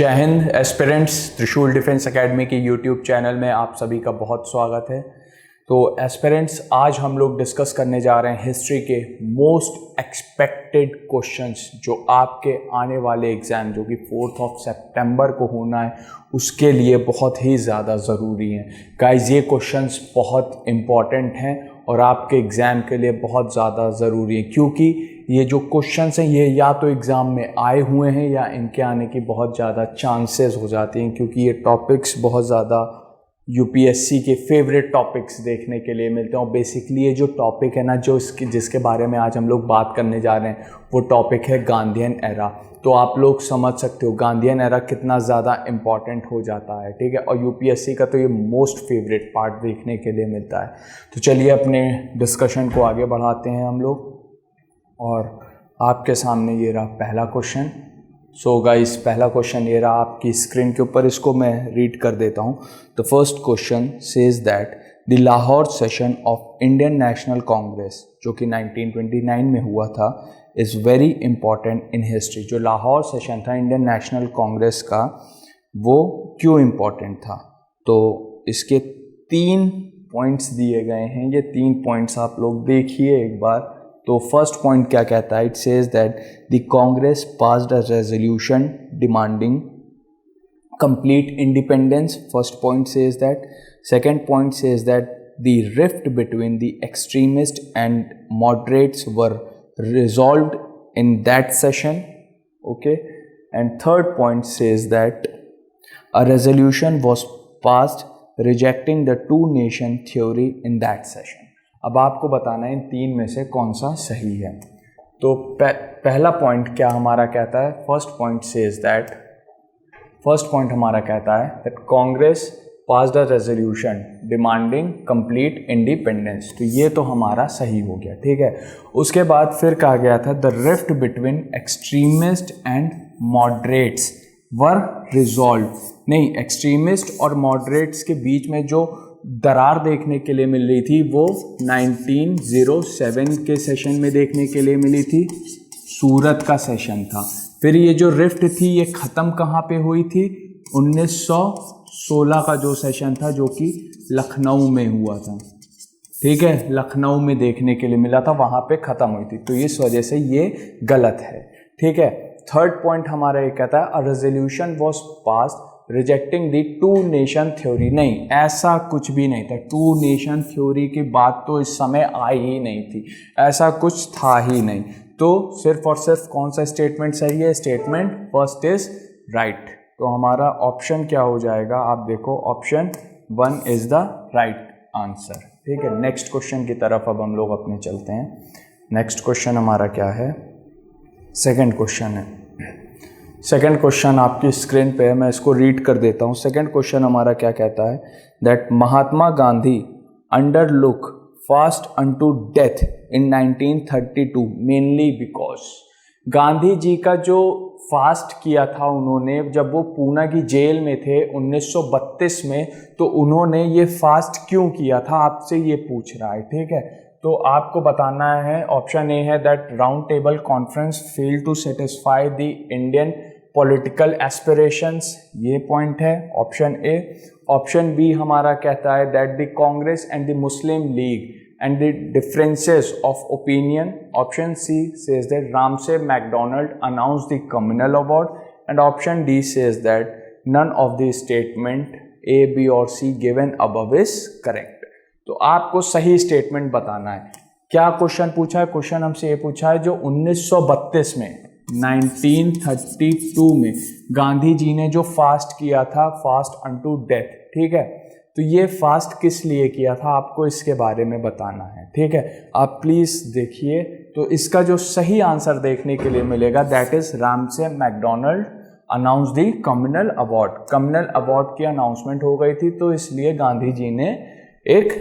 जय हिंद एस्पिरेंट्स। त्रिशूल defence academy के यूट्यूब चैनल में आप सभी का बहुत स्वागत है। तो एस्पिरेंट्स, आज हम लोग डिस्कस करने जा रहे हैं हिस्ट्री के मोस्ट एक्सपेक्टेड क्वेश्चंस जो आपके आने वाले एग्ज़ाम जो कि 4 सितंबर को होना है उसके लिए बहुत ही ज़्यादा ज़रूरी हैं। गाइस, ये क्वेश्चंस बहुत इम्पॉर्टेंट हैं और आपके एग्ज़ाम के लिए बहुत ज़्यादा ज़रूरी है, क्योंकि ये जो क्वेश्चंस हैं ये या तो एग्ज़ाम में आए हुए हैं या इनके आने की बहुत ज़्यादा चांसेस हो जाती हैं, क्योंकि ये टॉपिक्स बहुत ज़्यादा यूपीएससी के फेवरेट टॉपिक्स देखने के लिए मिलते हैं। और बेसिकली ये जो टॉपिक है ना, जो जिसके बारे में आज हम लोग बात करने जा रहे हैं, वो टॉपिक है गांधीयन एरा। तो आप लोग समझ सकते हो गांधीयन एरा कितना ज़्यादा इम्पॉर्टेंट हो जाता है, ठीक है। और यूपीएससी का तो ये मोस्ट फेवरेट पार्ट देखने के लिए मिलता है। तो चलिए अपने डिस्कशन को आगे बढ़ाते हैं हम लोग। और आपके सामने ये रहा पहला क्वेश्चन। सो गाइस, पहला क्वेश्चन ये रहा आपकी स्क्रीन के ऊपर, इसको मैं रीड कर देता हूँ। The first question says that the Lahore session of Indian National Congress, जो कि 1929 में हुआ था, is very important in history. जो लाहौर सेशन था इंडियन नेशनल कांग्रेस का, वो क्यों इम्पॉर्टेंट था? तो इसके 3 पॉइंट्स दिए गए हैं। ये 3 पॉइंट्स आप लोग देखिए एक बार। तो फर्स्ट पॉइंट क्या कहता है? It says that the Congress passed a resolution demanding complete independence. First point says that. Second point says that the rift between the extremist and moderates were resolved in that session, okay. And third point says that a resolution was passed rejecting the two nation theory in that session. अब आपको बताना है इन 3 में से कौन सा सही है। तो पहला पॉइंट क्या हमारा कहता है? फर्स्ट पॉइंट हमारा कहता है that Congress passed a resolution demanding complete independence. तो ये तो हमारा सही हो गया, ठीक है। उसके बाद फिर कहा गया था the rift between extremist and moderates were resolve. नहीं, एक्सट्रीमिस्ट और मॉडरेट्स के बीच में जो दरार देखने के लिए मिल रही थी वो 1907 के सेशन में देखने के लिए मिली थी। सूरत का सेशन था। फिर ये जो रिफ्ट थी ये ख़त्म कहाँ पे हुई थी? 1916 का जो सेशन था, जो कि लखनऊ में हुआ था, ठीक है। लखनऊ में देखने के लिए मिला था, वहाँ पे ख़त्म हुई थी। तो इस वजह से ये गलत है, ठीक है। थर्ड पॉइंट हमारा ये कहता है a resolution was passed rejecting the two nation theory. नहीं, ऐसा कुछ भी नहीं था। टू नेशन थ्योरी की बात तो इस समय आई ही नहीं थी, ऐसा कुछ था ही नहीं। तो सिर्फ और सिर्फ कौन सा स्टेटमेंट सही है? Statement first is right. तो हमारा ऑप्शन क्या हो जाएगा? आप देखो, option 1 is the right answer, ठीक है। नेक्स्ट क्वेश्चन की तरफ अब हम लोग अपने चलते हैं। नेक्स्ट क्वेश्चन हमारा क्या है? सेकेंड क्वेश्चन है। सेकेंड क्वेश्चन आपकी स्क्रीन पे है, मैं इसको रीड कर देता हूँ। सेकेंड क्वेश्चन हमारा क्या कहता है? That Mahatma Gandhi underlook fast unto death in 1932 mainly because. Gandhi ji का जो फास्ट किया था उन्होंने, जब वो पूना की जेल में थे 1932 में, तो उन्होंने ये फास्ट क्यों किया था, आपसे ये पूछ रहा है, ठीक है। तो आपको बताना है, ऑप्शन ए है that round table conference fail to satisfy the Indian political aspirations, ये पॉइंट है, ऑप्शन ए। ऑप्शन बी हमारा कहता है that the Congress and the Muslim League and the differences of opinion. Option C says that Ramsay MacDonald announce the communal award. And option D says that none of the statement A, B और C given above is correct. तो आपको सही statement बताना है। क्या question पूछा है? Question हमसे ये पूछा है जो 1932 में, 1932 में गांधी जी ने जो फास्ट किया था, फास्ट अनटू डेथ, ठीक है। तो ये फास्ट किस लिए किया था, आपको इसके बारे में बताना है, ठीक है। आप प्लीज देखिए। तो इसका जो सही आंसर देखने के लिए मिलेगा that is Ramsay MacDonald announce the communal award. Communal award की अनाउंसमेंट हो गई थी, तो इसलिए गांधी जी ने एक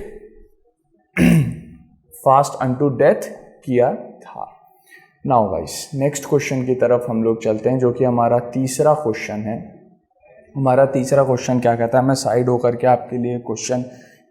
फास्ट अनटू डेथ किया था। नाउ गाइस, नेक्स्ट क्वेश्चन की तरफ हम लोग चलते हैं, जो कि हमारा तीसरा क्वेश्चन है। हमारा तीसरा क्वेश्चन क्या कहता है? मैं साइड होकर के आपके लिए क्वेश्चन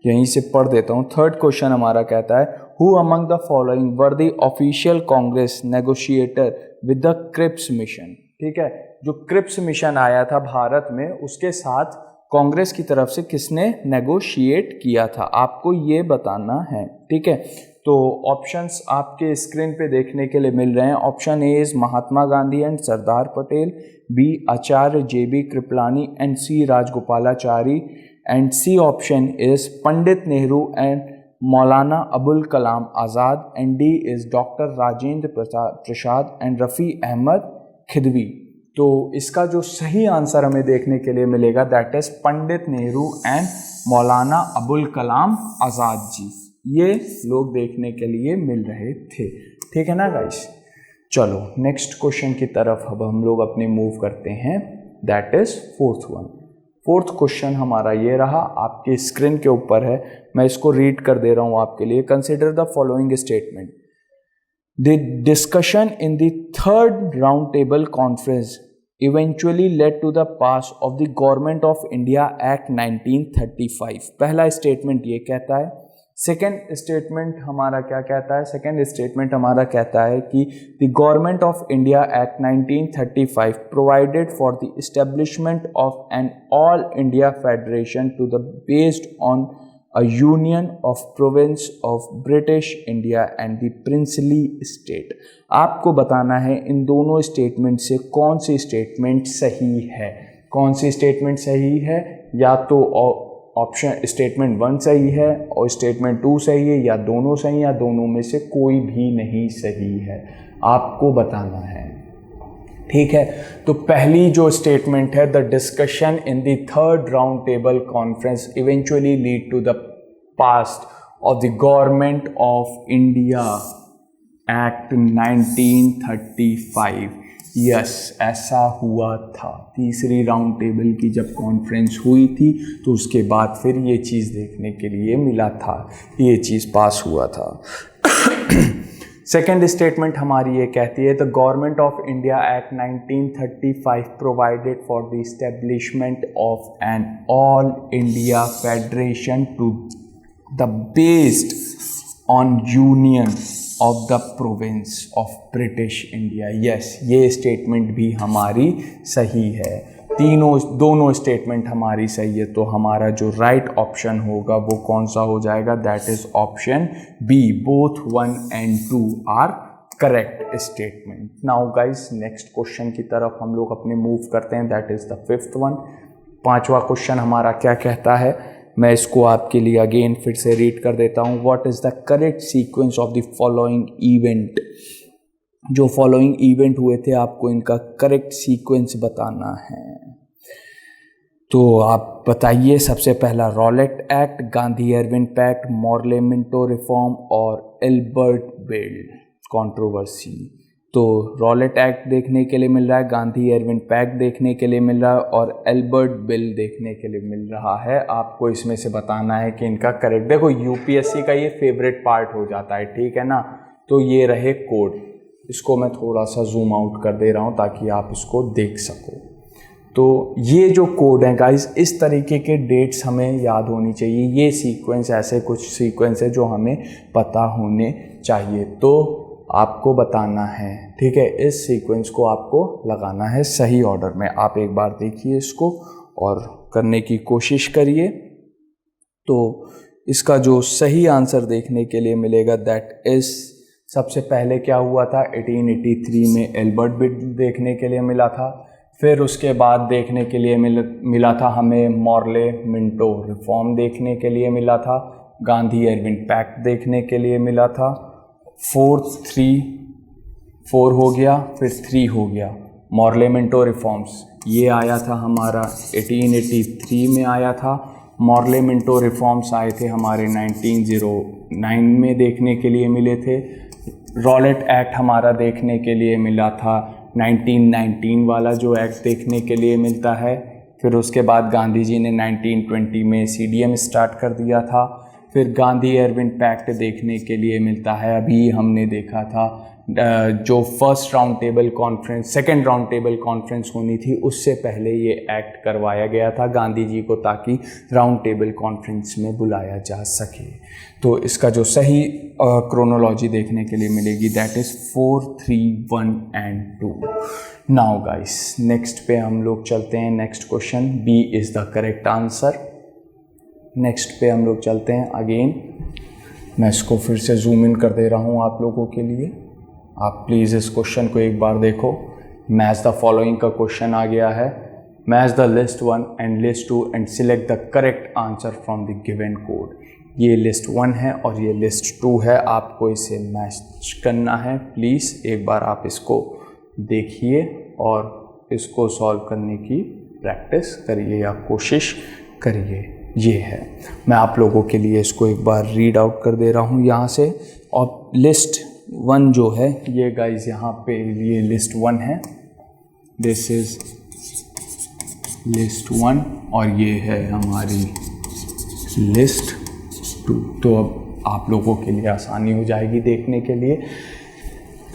यहीं से पढ़ देता हूँ। थर्ड क्वेश्चन हमारा कहता है who among the following were the official Congress negotiator with the Cripps mission. ठीक है, जो क्रिप्स मिशन आया था भारत में, उसके साथ कांग्रेस की तरफ से किसने नेगोशिएट किया था, आपको ये बताना है, ठीक है। तो ऑप्शंस आपके स्क्रीन पे देखने के लिए मिल रहे हैं। Option A is Mahatma Gandhi and Sardar Patel, B Acharya JB Kripalani and C Rajagopalachari, and C option is Pandit Nehru and Maulana Abul Kalam Azad, and D is doctor Rajendra Prasad and Rafi Ahmed Kidwai. तो इसका जो सही आंसर हमें देखने के लिए मिलेगा that is Pandit Nehru and Maulana Abul Kalam Azad ji, ये लोग देखने के लिए मिल रहे थे, ठीक है ना गाइस। चलो नेक्स्ट क्वेश्चन की तरफ अब हम लोग अपने मूव करते हैं, that is fourth one. Fourth question हमारा ये रहा, आपके स्क्रीन के ऊपर है, मैं इसको रीड कर दे रहा हूँ आपके लिए। Consider the following statement, the discussion in the third round table conference eventually led to the pass of the Government of India Act 1935। पहला स्टेटमेंट ये कहता है। सेकेंड स्टेटमेंट हमारा क्या कहता है, सेकेंड स्टेटमेंट हमारा कहता है कि the government of India act 1935 provided for the establishment of an all India federation to the based on a union of province of British India and the princely state। आपको बताना है इन दोनों statement से कौन सी स्टेटमेंट सही है, कौन सी statement सही है। या तो ऑप्शन स्टेटमेंट 1 सही है और स्टेटमेंट 2 सही है, या दोनों सही, या दोनों में से कोई भी नहीं सही है, आपको बताना है, ठीक है। तो पहली जो स्टेटमेंट है, the discussion in the third round table conference eventually lead to the pass of the government of India act 1935। Yes, ऐसा हुआ था। तीसरी राउंड टेबल की जब कॉन्फ्रेंस हुई थी तो उसके बाद फिर ये चीज़ देखने के लिए मिला था, ये चीज़ पास हुआ था। सेकेंड स्टेटमेंट हमारी ये कहती है, the government of India act 1935 provided for the establishment of an all India federation to the based on union of the province of British India. Yes, ये स्टेटमेंट भी हमारी सही है। दोनों स्टेटमेंट हमारी सही है, तो हमारा जो राइट ऑप्शन होगा वो कौन सा हो जाएगा, that is option B, both 1 and 2 are correct statement. Now guys next question की तरफ हम लोग अपने मूव करते हैं, that is the fifth one. पांचवा क्वेश्चन हमारा क्या कहता है, मैं इसको आपके लिए अगेन फिर से रीड कर देता हूँ। What is the correct sequence of the following event. जो फॉलोइंग इवेंट हुए थे आपको इनका करेक्ट सीक्वेंस बताना है, तो आप बताइए। सबसे पहला Rowlatt act, Gandhi Irwin pact, Morley Minto reform और एल्बर्ट बिल कंट्रोवर्सी। तो रॉलेट एक्ट देखने के लिए मिल रहा है, गांधी एरविन पैक्ट देखने के लिए मिल रहा है और एल्बर्ट बिल देखने के लिए मिल रहा है। आपको इसमें से बताना है कि इनका करेक्ट, देखो यूपीएससी का ये फेवरेट पार्ट हो जाता है, ठीक है ना। तो ये रहे कोड, इसको मैं थोड़ा सा जूम आउट कर दे रहा हूँ ताकि आप इसको देख सको। तो ये जो कोड है गाइस, इस तरीके के डेट्स हमें याद होनी चाहिए। ये सीक्वेंस, ऐसे कुछ सीक्वेंस है जो हमें पता होने चाहिए, तो आपको बताना है, ठीक है। इस सीक्वेंस को आपको लगाना है सही ऑर्डर में। आप एक बार देखिए इसको और करने की कोशिश करिए। तो इसका जो सही आंसर देखने के लिए मिलेगा दैट इज, सबसे पहले क्या हुआ था, 1883 में एल्बर्ट बिल देखने के लिए मिला था। फिर उसके बाद देखने के लिए मिला था हमें मॉर्ले मिंटो रिफॉर्म देखने के लिए मिला था, गांधी एरविन पैक्ट देखने के लिए मिला था। 4 हो गया, फिर 3 हो गया, मॉर्ले मिंटो रिफॉर्म्स ये आया था हमारा 1883 में आया था। मॉर्ले मिंटो रिफॉर्म्स आए थे हमारे 1909 में देखने के लिए मिले थे। रॉलेट एक्ट हमारा देखने के लिए मिला था 1919 वाला जो एक्ट देखने के लिए मिलता है। फिर उसके बाद गांधी जी ने 1920 में CDM स्टार्ट कर दिया था। फिर गांधी एरविन पैक्ट देखने के लिए मिलता है, अभी हमने देखा था जो first round table conference, second round table conference होनी थी उससे पहले ये एक्ट करवाया गया था गांधी जी को, ताकि राउंड टेबल कॉन्फ्रेंस में बुलाया जा सके। तो इसका जो सही क्रोनोलॉजी देखने के लिए मिलेगी that is 4, 3, 1 and 2। Now guys next पे हम लोग चलते हैं। Next question B is the correct answer. Next पे हम लोग चलते हैं। अगेन मैं इसको फिर से जूम इन कर दे रहा हूँ आप लोगों के लिए। आप प्लीज़ इस क्वेश्चन को एक बार देखो। मैच द फॉलोइंग का क्वेश्चन आ गया है। Match the list 1 and list 2 and select the correct answer from the given code. ये लिस्ट 1 है और ये लिस्ट 2 है, आपको इसे मैच करना है। प्लीज़ एक बार आप इसको देखिए और इसको सॉल्व करने की प्रैक्टिस करिए या कोशिश करिए। ये है, मैं आप लोगों के लिए इसको एक बार रीड आउट कर दे रहा हूँ यहाँ से। और लिस्ट 1 जो है ये गाइज यहाँ पे ये लिस्ट 1 है, दिस इज लिस्ट 1 और ये है हमारी लिस्ट 2। तो अब आप लोगों के लिए आसानी हो जाएगी देखने के लिए।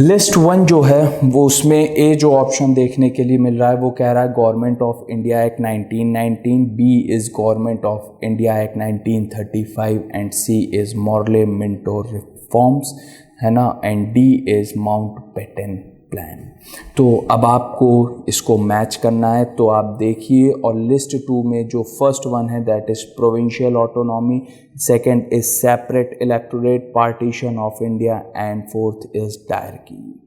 लिस्ट 1 जो है वो उसमें ए जो ऑप्शन देखने के लिए मिल रहा है वो कह रहा है government of India act 1919, B is government of India act 1935 and C is Morley Minto reforms, है ना, and D is Mountbatten plan. तो अब आपको इसको मैच करना है, तो आप देखिए। और लिस्ट 2 में जो फर्स्ट वन है that is provincial autonomy, second is separate electorate, partition of India and fourth is dyarchy.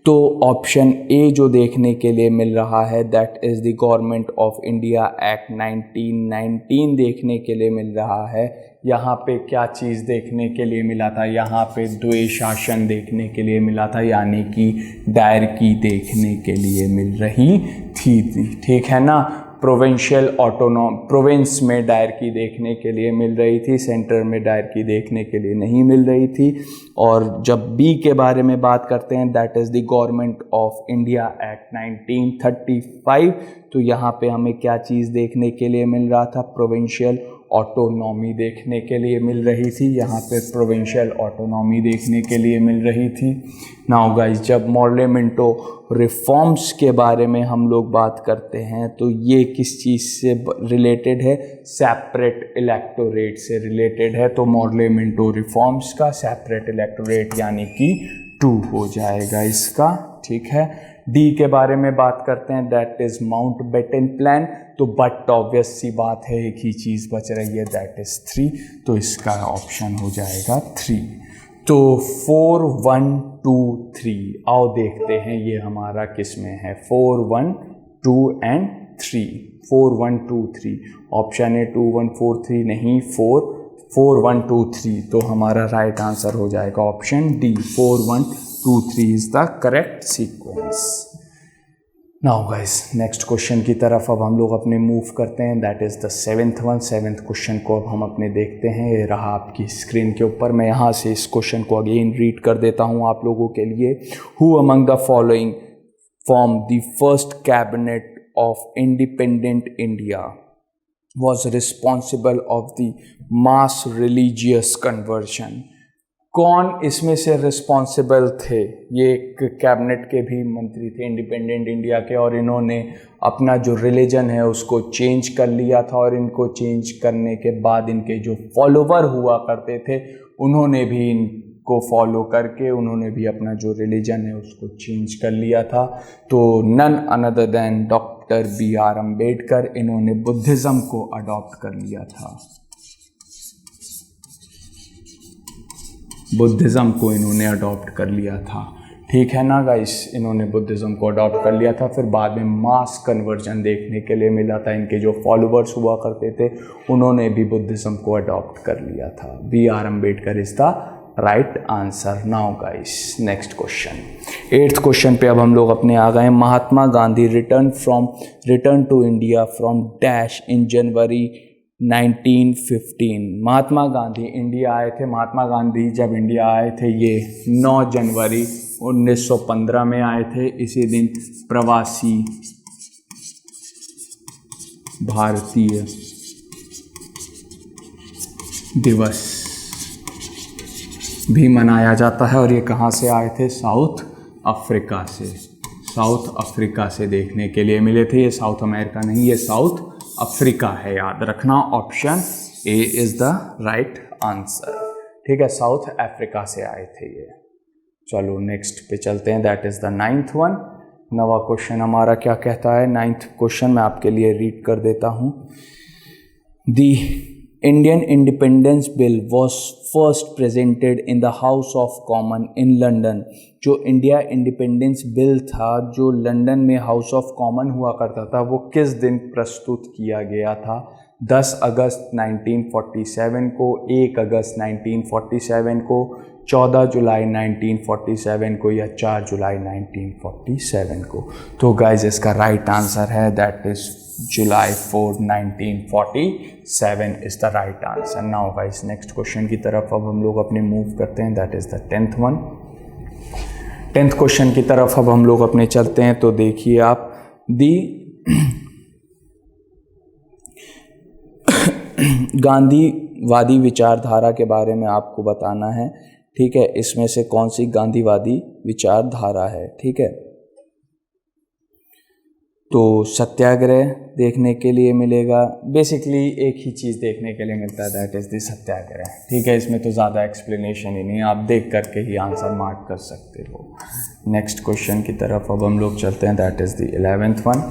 तो ऑप्शन ए जो देखने के लिए मिल रहा है that is the government of India act 1919 देखने के लिए मिल रहा है। यहाँ पे क्या चीज़ देखने के लिए मिला था, यहाँ पे द्वैध शासन देखने के लिए मिला था, यानी कि डायरकी देखने के लिए मिल रही थी। ठीक है ना, प्रोविंशियल प्रोविंस में डायरकी देखने के लिए मिल रही थी, सेंटर में डायरकी देखने के लिए नहीं मिल रही थी। और जब बी के बारे में बात करते हैं that is the government of India act 1935, तो यहाँ पे हमें क्या चीज़ देखने के लिए मिल रहा था, प्रोविंशियल ऑटोनॉमी देखने के लिए मिल रही थी। यहाँ पे प्रोविंशियल ऑटोनॉमी देखने के लिए मिल रही थी। नाउ गाइस, जब मॉर्ले मिंटो रिफॉर्म्स के बारे में हम लोग बात करते हैं तो ये किस चीज़ से रिलेटेड है, सेपरेट इलेक्टोरेट से रिलेटेड है। तो मॉर्ले मिंटो रिफॉर्म्स का सेपरेट इलेक्टोरेट यानी कि 2 हो जाएगा इसका। ठीक है, डी के बारे में बात करते हैं दैट इज माउंटबेटन प्लान, तो बट ऑब्वियस सी बात है एक ही चीज़ बच रही है दैट इज 3, तो इसका ऑप्शन हो जाएगा 3। तो 4, 1, 2, 3 आओ देखते हैं ये हमारा किस में है, 4, 1, 2 एंड 3। 4, 1, 2, 3 ऑप्शन है 2, 1, 4, 3 नहीं, 4, 1, 2, 3, तो हमारा राइट आंसर हो जाएगा option D, 4, 1, 2, 3 is the correct sequence. Now guys, next question की तरफ अब हम लोग अपने मूव करते हैं that is the 7th one. 7th question को अब हम अपने देखते हैं, ये रहा आपकी स्क्रीन के ऊपर। मैं यहाँ से इस क्वेश्चन को अगेन रीड कर देता हूँ आप लोगों के लिए। Who among the following form the first cabinet of independent India was responsible of the mass religious conversion? कौन इसमें से रिस्पॉन्सिबल थे? ये एक कैबिनेट के भी मंत्री थे इंडिपेंडेंट इंडिया के, और इन्होंने अपना जो रिलीजन है उसको चेंज कर लिया था, और इनको चेंज करने के बाद इनके जो फॉलोवर हुआ करते थे उन्होंने भी इनको फॉलो करके उन्होंने भी अपना जो रिलीजन है उसको चेंज कर लिया था। तो none another than doctor B.R. Ambedkar, इन्होंने बुद्धिज़्म को अडॉप्ट कर लिया था। बुद्धिज़्म को इन्होंने अडॉप्ट कर लिया था। ठीक है ना गाइस, इन्होंने बुद्धिज़्म को अडॉप्ट कर लिया था, फिर बाद में मास कन्वर्जन देखने के लिए मिला था। इनके जो फॉलोअर्स हुआ करते थे उन्होंने भी बुद्धिज़्म को अडॉप्ट कर लिया था। B.R. Ambedkar is the right answer. Now guys, next question, 8th question पे अब हम लोग अपने आ गए। Mahatma Gandhi return to India from dash in January 1915। Mahatma Gandhi India आए थे। महात्मा गांधी जब इंडिया आए थे ये 9 जनवरी 1915 में आए थे। इसी दिन प्रवासी भारतीय दिवस भी मनाया जाता है। और ये कहाँ से आए थे? साउथ अफ्रीका से। साउथ अफ्रीका से देखने के लिए मिले थे। ये साउथ अमेरिका नहीं, ये साउथ अफ्रीका है, याद रखना। Option A is the right answer. ठीक है, साउथ अफ्रीका से आए थे ये। चलो नेक्स्ट पे चलते हैं, that is the 9th one. नवा क्वेश्चन हमारा क्या कहता है? 9th क्वेश्चन मैं आपके लिए रीड कर देता हूँ। दी Indian Independence Bill was first presented in the House of Commons in London। जो इंडिया इंडिपेंडेंस बिल था जो लंदन में हाउस ऑफ कॉमन हुआ करता था, वो किस दिन प्रस्तुत किया गया था? 10 अगस्त 1947 को, 1 अगस्त 1947 को, 14 जुलाई 1947 को, या 4 जुलाई 1947 को? तो गाइज इसका राइट आंसर है that is July 4 1947 is the right answer. Now guys next question की तरफ अब हम लोग अपने मूव करते हैं, that is the 10th one. 10th question की तरफ अब हम लोग अपने चलते हैं। तो देखिए आप, दी गांधीवादी विचारधारा के बारे में आपको बताना है। ठीक है, इसमें से कौन सी गांधीवादी विचारधारा है? ठीक है, तो सत्याग्रह देखने के लिए मिलेगा। बेसिकली एक ही चीज़ देखने के लिए मिलता है, दैट इज़ द सत्याग्रह। ठीक है, इसमें तो ज़्यादा एक्सप्लेनेशन ही नहीं है, आप देख करके ही आंसर मार्क कर सकते हो। नेक्स्ट क्वेश्चन की तरफ अब हम लोग चलते हैं, that is the 11th one.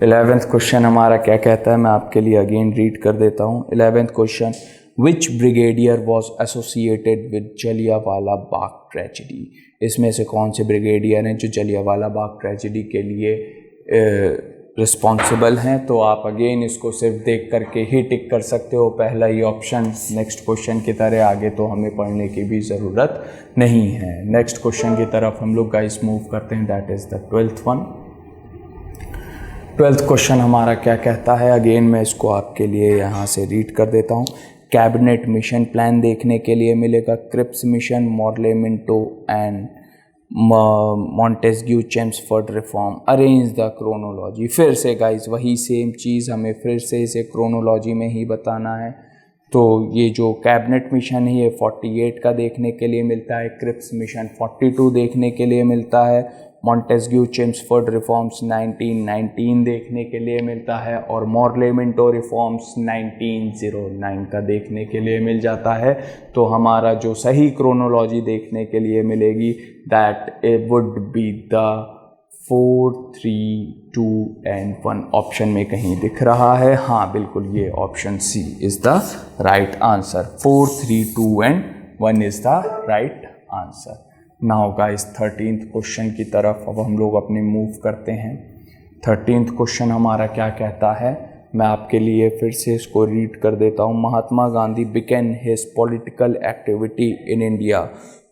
11th question हमारा क्या कहता है, मैं आपके लिए अगेन रीड कर देता हूँ। 11th question, which brigadier was associated with Jallianwala Bagh tragedy? इसमें से कौन से ब्रिगेडियर हैं जो जलियांवाला बाग ट्रेजिडी के लिए रिस्पॉन्सिबल हैं? तो आप अगेन इसको सिर्फ देख करके ही टिक कर सकते हो, पहला ही ऑप्शन। नेक्स्ट क्वेश्चन की तरह आगे तो हमें पढ़ने की भी ज़रूरत नहीं है। नेक्स्ट क्वेश्चन की तरफ हम लोग गाइस मूव करते हैं, that is the 12th one. 12th question हमारा क्या कहता है? अगेन मैं इसको आपके लिए यहाँ से रीड कर देता हूँ। कैबिनेट मिशन प्लान देखने के लिए मिलेगा। Cripps mission, Morley Minto and Montesquieu Chelmsford reform. Arrange the chronology. फिर से गाइस वही सेम चीज़, हमें फिर से इसे क्रोनोलॉजी में ही बताना है। तो ये जो कैबिनेट मिशन है ये 48 का देखने के लिए मिलता है, क्रिप्स मिशन 42 देखने के लिए मिलता है, मॉन्टेस्क्यू चेम्सफोर्ड रिफॉर्म्स 1919 देखने के लिए मिलता है, और मॉर्ले मिंटो रिफॉर्म्स 1909 का देखने के लिए मिल जाता है। तो हमारा जो सही क्रोनोलॉजी देखने के लिए मिलेगी that it would be the 4, 3, 2 and 1 option में कहीं दिख रहा है। हाँ बिल्कुल, ये option C is the right answer. 4, 3, 2 and 1 is the right answer. Now guys 13th question की तरफ अब हम लोग अपने मूव करते हैं। 13th क्वेश्चन हमारा क्या कहता है, मैं आपके लिए फिर से इसको रीड कर देता हूँ। Mahatma Gandhi began his political activity in India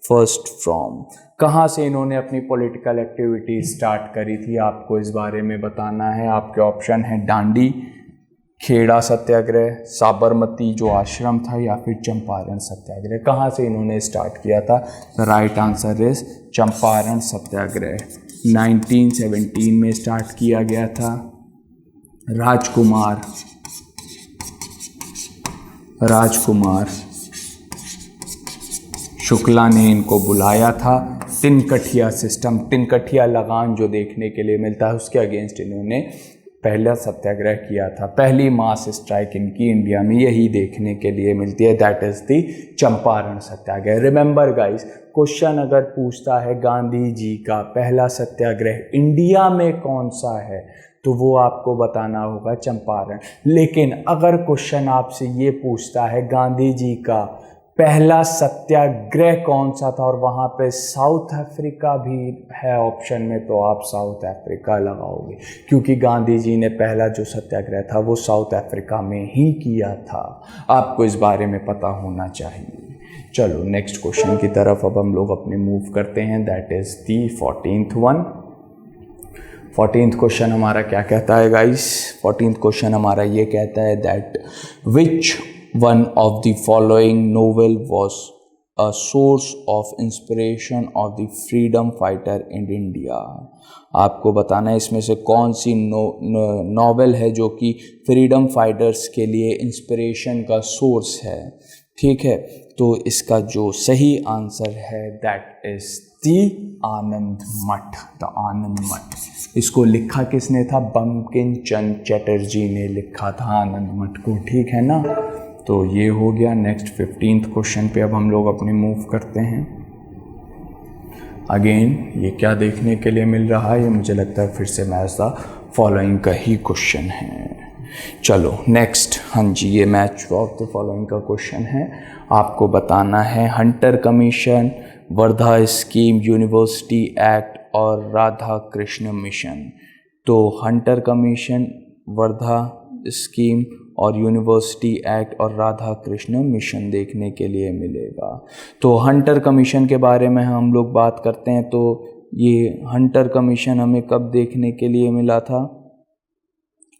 first from. कहाँ से इन्होंने अपनी पॉलिटिकल एक्टिविटी स्टार्ट करी थी, आपको इस बारे में बताना है। आपके ऑप्शन है दांडी, खेड़ा सत्याग्रह, साबरमती जो आश्रम था, या फिर चंपारण सत्याग्रह। कहाँ से इन्होंने स्टार्ट किया था? The right answer is Champaran Satyagraha. 1917 में स्टार्ट किया गया था। राजकुमार शुक्ला ने इनको बुलाया था। तिनकठिया सिस्टम, तिनकठिया लगान जो देखने के लिए मिलता है, उसके अगेंस्ट इन्होंने पहला सत्याग्रह किया था। पहली मास स्ट्राइक इनकी इंडिया में यही देखने के लिए मिलती है, that is the Champaran Satyagraha. Remember guys, question अगर पूछता है गांधी जी का पहला सत्याग्रह इंडिया में कौन सा है, तो वो आपको बताना होगा चंपारण। लेकिन अगर क्वेश्चन आपसे ये पूछता है गांधी जी का पहला सत्याग्रह कौन सा था, और वहाँ पे साउथ अफ्रीका भी है ऑप्शन में, तो आप साउथ अफ्रीका लगाओगे, क्योंकि गांधी जी ने पहला जो सत्याग्रह था वो साउथ अफ्रीका में ही किया था। आपको इस बारे में पता होना चाहिए। चलो नेक्स्ट क्वेश्चन की तरफ अब हम लोग अपने मूव करते हैं, that is the 14th one. 14th question हमारा क्या कहता है गाइस? 14th क्वेश्चन हमारा ये कहता है that which one of the following novel was a source of inspiration of the freedom fighter in India। आपको बताना है इसमें से कौन सी नॉवेल है जो कि फ्रीडम फाइटर्स के लिए इंस्पिरेशन का सोर्स है। ठीक है, तो इसका जो सही आंसर है दैट इज दी आनंद मठ, द आनंद मठ। इसको लिखा किसने था? बंकिम चंद्र चटर्जी ने लिखा था आनंद मठ को, ठीक है ना। तो ये हो गया। नेक्स्ट 15th क्वेश्चन पे अब हम लोग अपने मूव करते हैं। अगेन ये क्या देखने के लिए मिल रहा है? ये मुझे लगता है फिर से मैच द फॉलोइंग का ही क्वेश्चन है। चलो नेक्स्ट, हाँ जी, ये मैच ऑफ द फॉलोइंग का क्वेश्चन है। आपको बताना है Hunter commission, Wardha scheme, university act और राधा कृष्ण मिशन। तो हंटर कमीशन, वर्धा स्कीम और यूनिवर्सिटी एक्ट और राधा कृष्ण मिशन देखने के लिए मिलेगा। तो हंटर कमीशन के बारे में हम लोग बात करते हैं। तो ये हंटर कमीशन हमें कब देखने के लिए मिला था?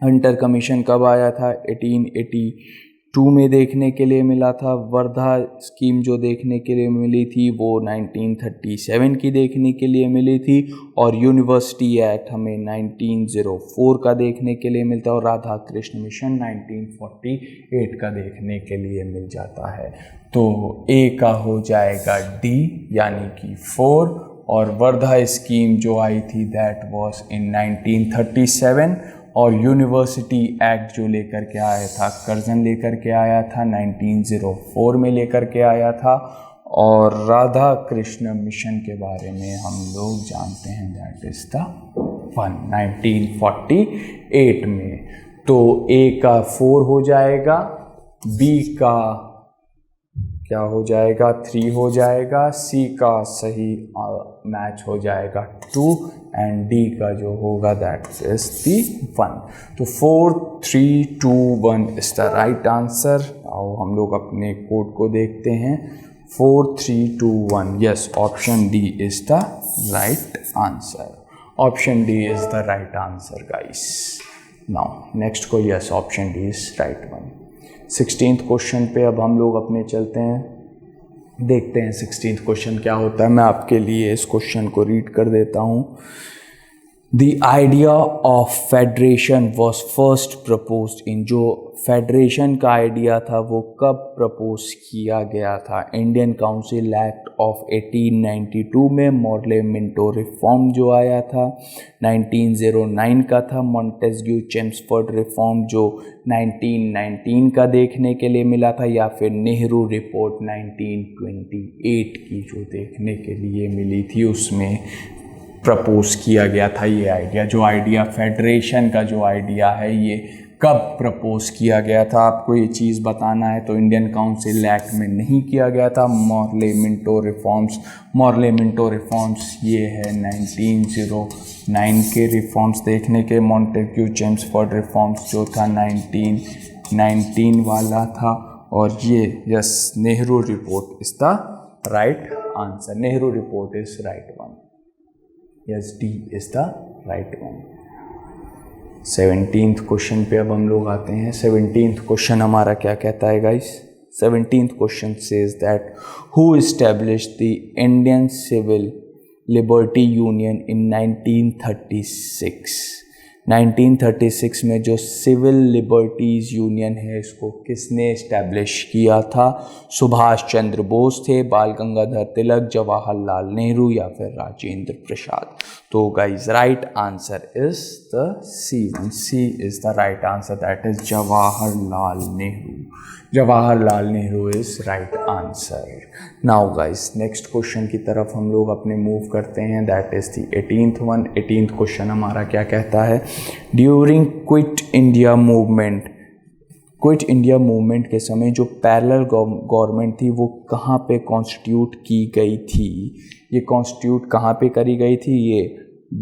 हंटर कमीशन कब आया था? 1882 में देखने के लिए मिला था। वर्धा स्कीम जो देखने के लिए मिली थी वो 1937 की देखने के लिए मिली थी। और यूनिवर्सिटी एक्ट हमें 1904 का देखने के लिए मिलता है। और राधा कृष्ण मिशन 1948 का देखने के लिए मिल जाता है। तो ए का हो जाएगा डी यानी कि 4। और वर्धा स्कीम जो आई थी दैट वाज इन 1937। और यूनिवर्सिटी एक्ट जो लेकर के आया था, कर्जन लेकर के आया था, 1904 में लेकर के आया था। और राधा कृष्ण मिशन के बारे में हम लोग जानते हैं दैट इज द 1948 में। तो ए का 4 हो जाएगा, बी का क्या हो जाएगा? 3 हो जाएगा, सी का सही मैच हो जाएगा 2 एंड डी का जो होगा दैट इज दी 1। तो 4 3 2 1 इज द राइट आंसर। आओ हम लोग अपने कोड को देखते हैं। 4 3 2 1, yes, option D is the right answer. Option D is the right answer guys. Now next को, yes, option D is right one. 16th question पे अब हम लोग अपने चलते हैं, देखते हैं 16th क्वेश्चन क्या होता है। मैं आपके लिए इस क्वेश्चन को रीड कर देता हूँ। The idea of federation was first proposed in, जो फेडरेशन का आइडिया था वो कब प्रपोज किया गया था? इंडियन काउंसिल एक्ट ऑफ 1892 में। मॉर्ले मिंटो रिफॉर्म जो आया था 1909 का था। मॉन्टेस्क्यू चेम्सफोर्ड रिफॉर्म जो 1919 का देखने के लिए मिला था। या फिर नेहरू रिपोर्ट 1928 की जो देखने के लिए मिली थी, उसमें प्रपोज किया गया था ये आइडिया। जो आइडिया फेडरेशन का जो आइडिया है ये कब प्रपोज किया गया था? आपको ये चीज़ बताना है। तो इंडियन काउंसिल एक्ट में नहीं किया गया था। मॉर्ले मिंटो रिफॉर्म्स ये है 1909 के रिफॉर्म्स देखने के। मॉन्टेस्क्यू चेम्सफोर्ड रिफॉर्म्स जो था 1919 वाला था। और ये yes, Nehru report is the right answer. Nehru report is right one. Yes, D is the right one. 17th question पे अब हम लोग आते हैं। 17th क्वेश्चन हमारा क्या कहता है guys? 17th question says that who established the Indian Civil Liberty Union in 1936? 1936 में जो सिविल लिबर्टीज़ यूनियन है इसको किसने इस्टेब्लिश किया था? सुभाष चंद्र बोस थे, बाल गंगाधर तिलक, जवाहरलाल नेहरू या फिर राजेंद्र प्रसाद? तो guys right answer is the C one. C is the right answer, that is Jawaharlal Nehru. Jawaharlal Nehru is right answer. Now guys next question की तरफ हम लोग अपने मूव करते हैं, that is the 18th one. 18th question हमारा क्या कहता है? ड्यूरिंग क्विट इंडिया मूवमेंट के समय जो पैरेलल गवर्नमेंट थी वो कहाँ पे कॉन्स्टिट्यूट की गई थी? ये कॉन्स्टिट्यूट कहाँ पे करी गई थी? ये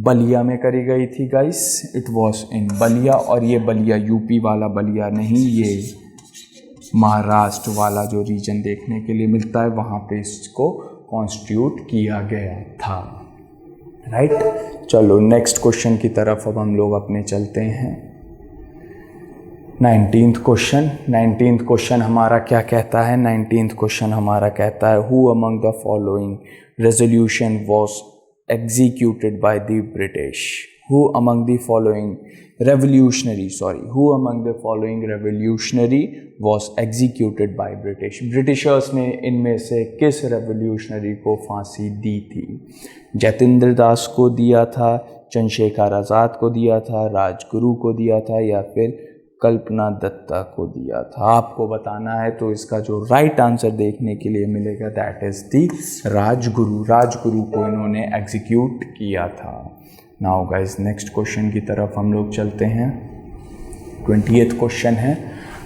बलिया में करी गई थी guys. It was in Ballia. और ये बलिया यूपी वाला बलिया नहीं, ये महाराष्ट्र वाला जो रीजन देखने के लिए मिलता है वहाँ पे इसको कॉन्स्टिट्यूट किया गया था। राइट, चलो नेक्स्ट क्वेश्चन की तरफ अब हम लोग अपने चलते हैं। 19th क्वेश्चन हमारा क्या कहता है? 19th क्वेश्चन हमारा कहता है who among the following resolution was executed by the British? Who among the following revolutionary, sorry, who among the following revolutionary was executed by British? Britishers ने इनमें से किस रेवोल्यूशनरी को फांसी दी थी? जतेंद्र दास को दिया था, चंद्रशेखर आज़ाद को दिया था, राजगुरु को दिया था, या फिर कल्पना दत्ता को दिया था? आपको बताना है। तो इसका जो राइट आंसर देखने के लिए मिलेगा that is the Rajguru. Rajguru को इन्होंने एग्जीक्यूट किया था। नाउ गाइस नेक्स्ट क्वेश्चन की तरफ हम लोग चलते हैं। 20th क्वेश्चन है।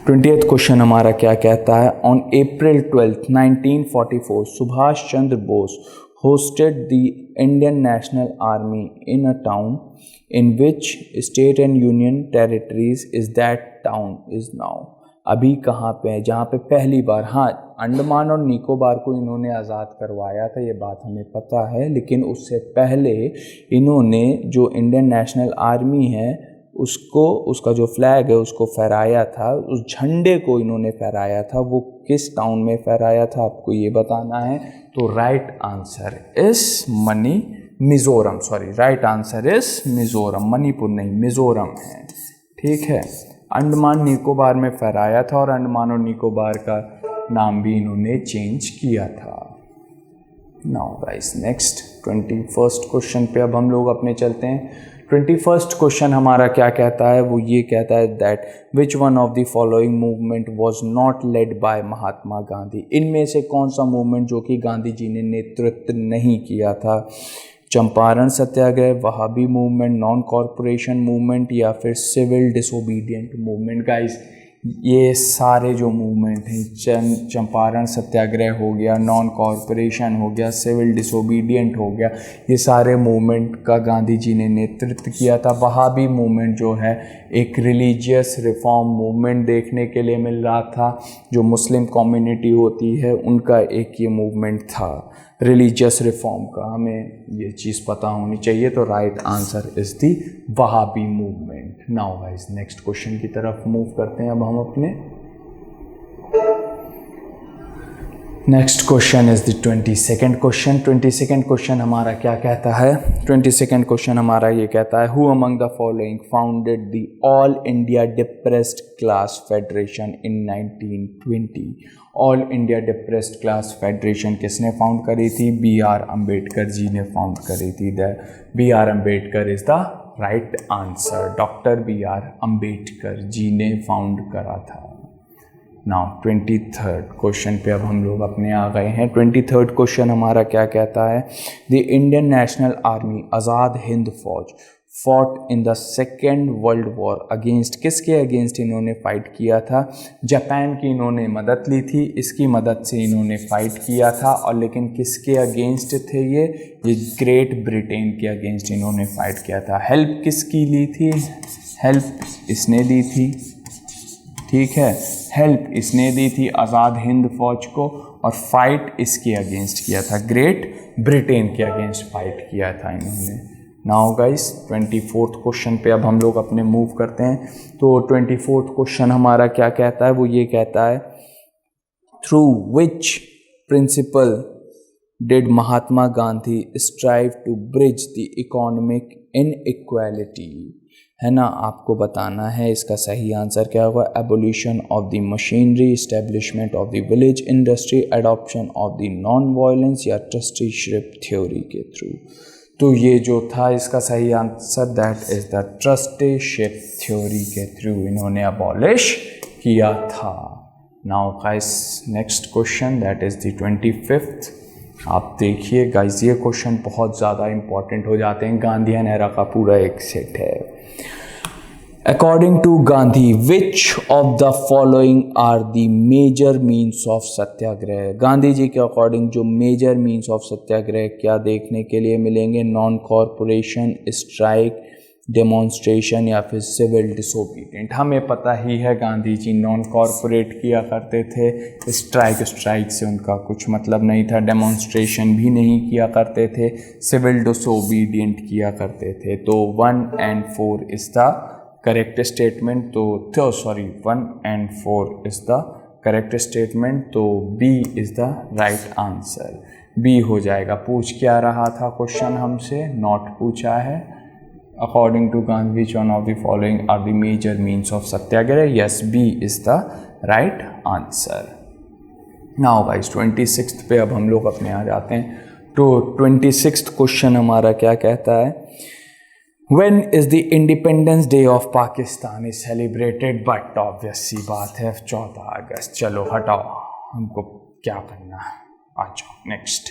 20th क्वेश्चन हमारा क्या कहता है? On April 12, 1944 Subhash Chandra Bose hosted the Indian National Army in a town in which state and union territories is that town is now? अभी कहाँ पे है जहाँ पे पहली बार, हाँ, अंडमान और निकोबार को इन्होंने आज़ाद करवाया था, ये बात हमें पता है, लेकिन उससे पहले इन्होंने जो इंडियन नेशनल आर्मी है उसको, उसका जो फ्लैग है उसको फहराया था, उस झंडे को इन्होंने फहराया था, वो किस टाउन में फहराया था आपको ये बताना है। तो राइट आंसर इस मिज़ोरम, सॉरी, राइट आंसर इस मिज़ोरम, मणिपुर नहीं, मिज़ोरम है, ठीक है। अंडमान निकोबार में फहराया था और अंडमान और निकोबार का नाम भी इन्होंने चेंज किया था। Now guys next 21st question पे अब हम लोग अपने चलते हैं। 21st क्वेश्चन हमारा क्या कहता है? वो ये कहता है that which one of the following movement was not led by Mahatma Gandhi? इनमें से कौन सा मूवमेंट जो कि गांधी जी ने नेतृत्व नहीं किया था? Champaran Satyagraha, Wahabi movement, non corporation movement, या फिर सिविल डिसोबीडियंट मूवमेंट? गाइस ये सारे जो मूवमेंट हैं, चंपारण सत्याग्रह हो गया, नॉन कॉरपोरेशन हो गया, सिविल डिसोबीडियंट हो गया, ये सारे मूवमेंट का गांधी जी ने नेतृत्व किया था। वहाबी मूवमेंट जो है एक रिलीजियस रिफॉर्म मूवमेंट देखने के लिए मिल रहा था, जो मुस्लिम कम्युनिटी होती है उनका एक ये मूवमेंट था रिलीजियस रिफॉर्म का, हमें ये चीज़ पता होनी चाहिए। तो right answer is the Wahhabi movement. Now guys next question की तरफ मूव करते हैं अब हम अपने। Next question is the 22nd question. 22nd question हमारा क्या कहता है? 22nd क्वेश्चन हमारा ये कहता है who among the following founded the All India Depressed Class Federation in 1920? All India Depressed Class Federation किसने फाउंड करी थी? B.R. अम्बेडकर जी ने फाउंड करी थी। The B.R. Ambedkar is the right answer. Doctor B.R. Ambedkar ji ने फाउंड करा था। नाउ 23rd क्वेश्चन पे अब हम लोग अपने आ गए हैं। 23rd क्वेश्चन हमारा क्या कहता है? The Indian national army Azad Hind फौज fought in the second world war against, किसके अगेंस्ट इन्होंने फाइट किया था? जापान की इन्होंने मदद ली थी, इसकी मदद से इन्होंने फाइट किया था। और लेकिन किसके अगेंस्ट थे ये ग्रेट ब्रिटेन के अगेंस्ट इन्होंने फाइट किया था। हेल्प किसकी ली थी? हेल्प इसने दी थी, ठीक है, हेल्प इसने दी थी आज़ाद हिंद फौज को, और फाइट इसके अगेंस्ट किया था, ग्रेट ब्रिटेन के अगेंस्ट फाइट किया था इन्होंने। नाउ गाइस 24th क्वेश्चन पे अब हम लोग अपने मूव करते हैं। तो 24th क्वेश्चन हमारा क्या कहता है? वो ये कहता है through which principle did Mahatma Gandhi strive to bridge the economic inequality? है ना, आपको बताना है इसका सही आंसर क्या होगा। Abolition of the machinery, establishment of the village industry, adoption of the non violence, या ट्रस्टीशिप थ्योरी के थ्रू? तो ये जो था इसका सही answer that is the trusteeship theory के थ्रू इन्होंने अबॉलिश किया था। Now guys next question that is the 25th। आप देखिए गाइस ये क्वेश्चन बहुत ज़्यादा इंपॉर्टेंट हो जाते हैं, गांधीयन एरा का पूरा एक सेट है। According to Gandhi, which of the following are the major means of सत्याग्रह? गांधी जी के अकॉर्डिंग जो मेजर मीन्स ऑफ सत्याग्रह क्या देखने के लिए मिलेंगे? नॉन कॉरपोरेशन, स्ट्राइक, डेमोन्स्ट्रेशन, या फिर सिविल डिसोबीडियंट? हमें पता ही है गांधी जी नॉन कॉरपोरेट किया करते थे, स्ट्राइक से उनका कुछ मतलब नहीं था, डेमोन्स्ट्रेशन भी नहीं किया करते थे, सिविल डिसोबीडियंट किया करते थे। तो 1 and 4 is the correct statement. तो sorry 1 and 4 is the correct statement. तो B is the right answer, B हो जाएगा। पूछ क्या रहा था क्वेश्चन हमसे? नॉट पूछा है, According to Gandhi, which one of the following are the major means of satyagraha? Yes, B is the right answer. Now guys 26th पे अब हम लोग अपने आ जाते हैं. तो 26th क्वेश्चन हमारा क्या कहता है? When is the Independence Day of Pakistan is celebrated? But obvious सी बात है 14 अगस्त. चलो हटाओ, हमको क्या करना है, आ जाओ नेक्स्ट.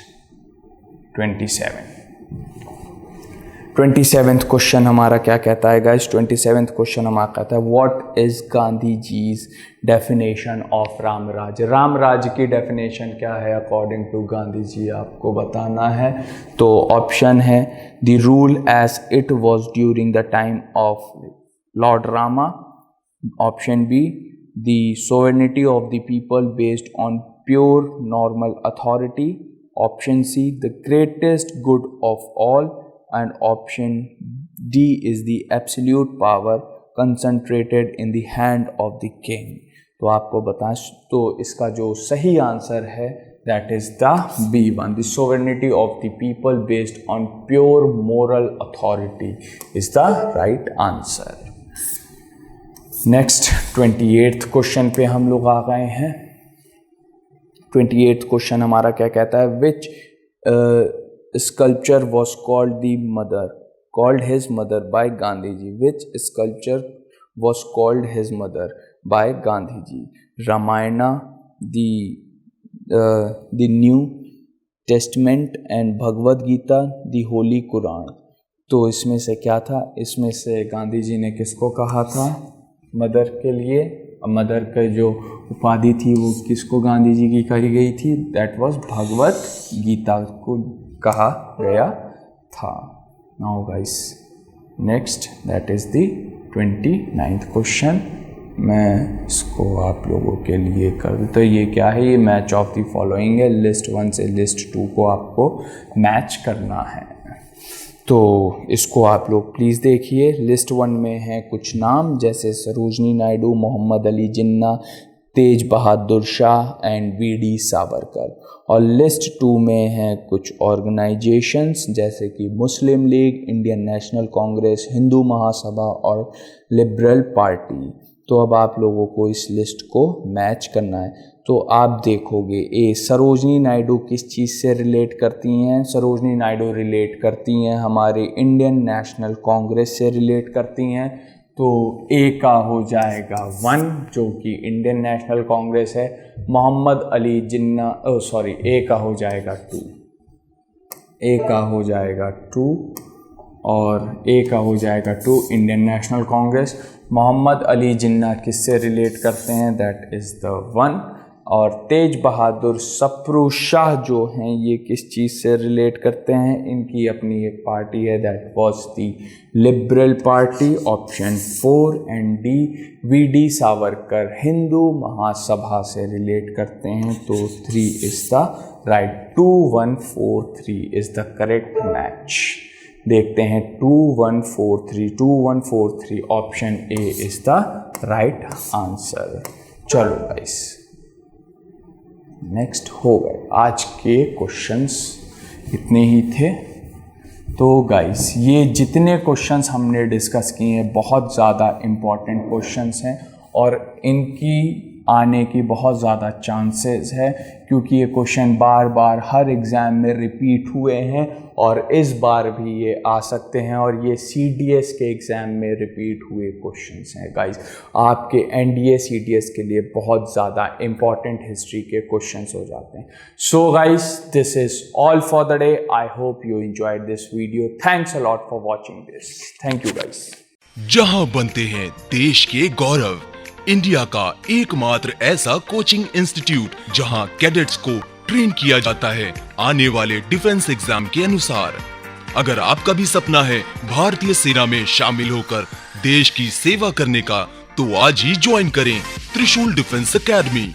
27th क्वेश्चन हमारा क्या कहता है गाइस? 27th क्वेश्चन हमारा कहता है what is Gandhi ji's definition of Ramraj? Ramraj की डेफिनेशन क्या है अकॉर्डिंग टू गांधी जी, आपको बताना है. तो ऑप्शन है the rule as it was during the time of lord Rama. Option B the sovereignty of the people based on pure normal authority. Option C the greatest good of all. And option D is the absolute power concentrated in the hand of the king. तो आपको बता, तो इसका जो सही answer है that is the B1, the sovereignty of the people based on pure moral authority is the right answer. Next 28th question पे हम लोग आ गए हैं. 28th क्वेश्चन हमारा क्या कहता है? Which sculpture was called his mother by Gandhi ji? Which sculpture was called his mother by Gandhi ji? Ramayana, the New Testament and Bhagavad Gita, the Holy Quran. तो इसमें से क्या था? इसमें से गांधी जी ने किसको कहा था मदर के लिए? मदर का जो उपाधि थी वो किसको गांधी जी की कही गई थी? दैट वाज भगवत गीता को कहा गया था. Now guys next that is the 29th question. मैं इसको आप लोगों के लिए कर दूँ. तो ये क्या है? ये मैच ऑफ द फॉलोइंग है. लिस्ट 1 से लिस्ट 2 को आपको मैच करना है. तो इसको आप लोग प्लीज़ देखिए. लिस्ट 1 में है कुछ नाम जैसे सरोजनी नायडू, मोहम्मद अली जिन्ना, तेज बहादुर शाह एंड वी.डी. सावरकर. और लिस्ट 2 में हैं कुछ ऑर्गेनाइजेशंस जैसे कि मुस्लिम लीग, इंडियन नेशनल कांग्रेस, हिंदू महासभा और लिबरल पार्टी. तो अब आप लोगों को इस लिस्ट को मैच करना है. तो आप देखोगे ए सरोजनी नायडू किस चीज़ से रिलेट करती हैं? सरोजनी नायडू रिलेट करती हैं हमारे इंडियन नेशनल कांग्रेस से रिलेट करती हैं. तो ए का हो जाएगा 1 जो कि इंडियन नेशनल कांग्रेस है. मोहम्मद अली जिन्ना ए का हो जाएगा 2. ए का हो जाएगा 2 और ए का हो जाएगा 2 इंडियन नेशनल कांग्रेस. मोहम्मद अली जिन्ना किससे रिलेट करते हैं? That is the 1. और तेज बहादुर सप्रू शाह जो हैं ये किस चीज़ से रिलेट करते हैं? इनकी अपनी एक पार्टी है that was the Liberal Party. Option 4 and D V D. Savarkar Hindu Mahasabha से रिलेट करते हैं. तो 3 is the right. 2 1 4 3 is the correct match. देखते हैं 2 1 4 3 2 1 4 3. Option A is the right answer. चलो गाइस नेक्स्ट हो गए. आज के क्वेश्चंस इतने ही थे. तो गाइस ये जितने क्वेश्चंस हमने डिस्कस किए हैं बहुत ज़्यादा इम्पॉर्टेंट क्वेश्चंस हैं और इनकी आने की बहुत ज़्यादा चांसेस है क्योंकि ये क्वेश्चन बार बार हर एग्ज़ाम में रिपीट हुए हैं और इस बार भी ये आ सकते हैं और ये CDS के एग्ज़ाम में रिपीट हुए क्वेश्चंस हैं गाइस. आपके NDA CDS के लिए बहुत ज़्यादा इम्पॉर्टेंट हिस्ट्री के क्वेश्चंस हो जाते हैं. So guys this is all for the day. I hope you enjoyed this video. Thanks a lot for watching this. Thank you guys. जहां बनते हैं देश के गौरव, इंडिया का एकमात्र ऐसा कोचिंग इंस्टीट्यूट जहां कैडेट्स को ट्रेन किया जाता है आने वाले डिफेंस एग्जाम के अनुसार. अगर आपका भी सपना है भारतीय सेना में शामिल होकर देश की सेवा करने का, तो आज ही ज्वाइन करें त्रिशूल डिफेंस एकेडमी.